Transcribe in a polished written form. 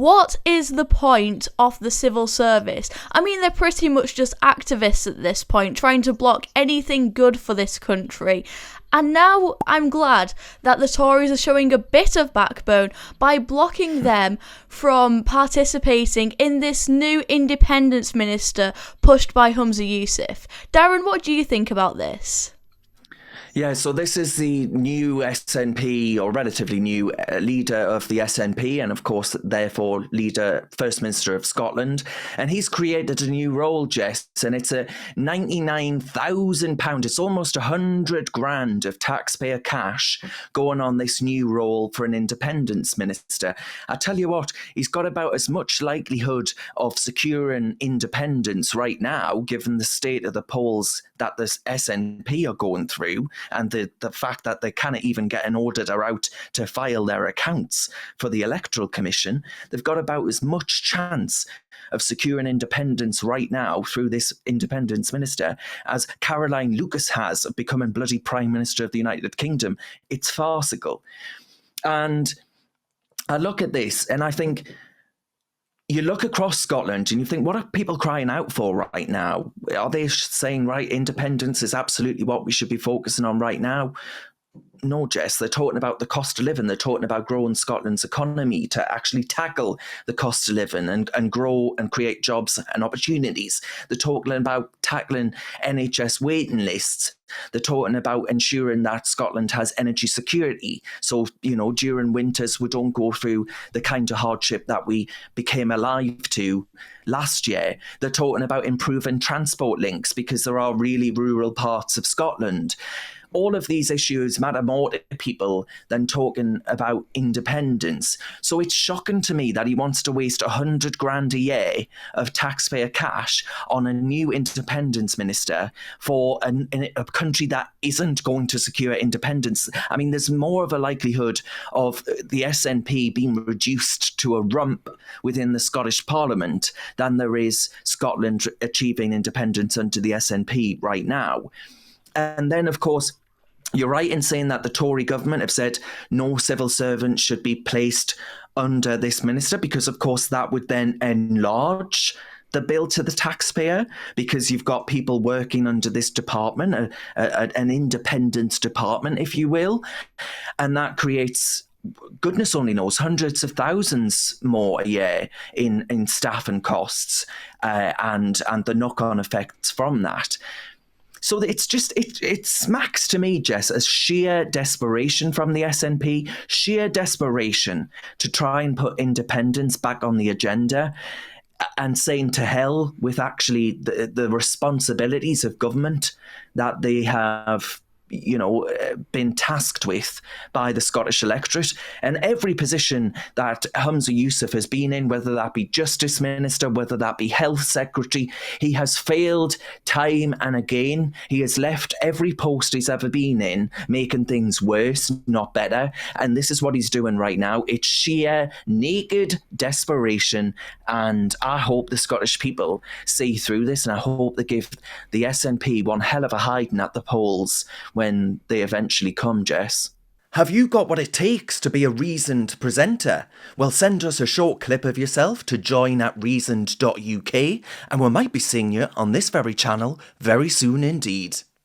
what is the point of the civil service? I mean, they're pretty much just activists at this point, trying to block anything good for this country. And now I'm glad that the Tories are showing a bit of backbone by blocking them from participating in this new independence minister pushed by Humza Yousaf. Darren, what do you think about this? Yeah, so this is the new SNP, or relatively new leader of the SNP, and of course, therefore, First Minister of Scotland. And he's created a new role, Jess, and it's a £99,000. It's almost 100 grand of taxpayer cash going on this new role for an independence minister. I tell you what, he's got about as much likelihood of securing independence right now, given the state of the polls that the SNP are going through, and the fact that they cannot even get an auditor out to file their accounts for the Electoral Commission. They've got about as much chance of securing independence right now through this independence minister as Caroline Lucas has of becoming bloody Prime Minister of the United Kingdom. It's farcical. And I look at this and I think, you look across Scotland and you think, what are people crying out for right now? Are they saying, right, independence is absolutely what we should be focusing on right now? No, Jess, they're talking about the cost of living. They're talking about growing Scotland's economy to actually tackle the cost of living and grow and create jobs and opportunities. They're talking about tackling NHS waiting lists. They're talking about ensuring that Scotland has energy security. So, during winters, we don't go through the kind of hardship that we became alive to last year. They're talking about improving transport links because there are really rural parts of Scotland. All of these issues matter more to people than talking about independence. So it's shocking to me that he wants to waste 100 grand a year of taxpayer cash on a new independence minister for a country that isn't going to secure independence. I mean, there's more of a likelihood of the SNP being reduced to a rump within the Scottish Parliament than there is Scotland achieving independence under the SNP right now. And then, of course, you're right in saying that the Tory government have said no civil servant should be placed under this minister because, of course, that would then enlarge the bill to the taxpayer because you've got people working under this department, an independence department, if you will, and that creates, goodness only knows, hundreds of thousands more a year in staff and costs and the knock-on effects from that. So it's just, it smacks to me, Jess, as sheer desperation from the SNP, sheer desperation to try and put independence back on the agenda and saying to hell with actually the responsibilities of government that they have been tasked with by the Scottish electorate. And every position that Humza Yousaf has been in, whether that be Justice Minister, whether that be Health Secretary, he has failed time and again. He has left every post he's ever been in making things worse, not better. And this is what he's doing right now. It's sheer naked desperation. And I hope the Scottish people see through this, and I hope they give the SNP one hell of a hiding at the polls when they eventually come, Jess. Have you got what it takes to be a reasoned presenter? Well, send us a short clip of yourself to join@reasoned.uk and we might be seeing you on this very channel very soon indeed.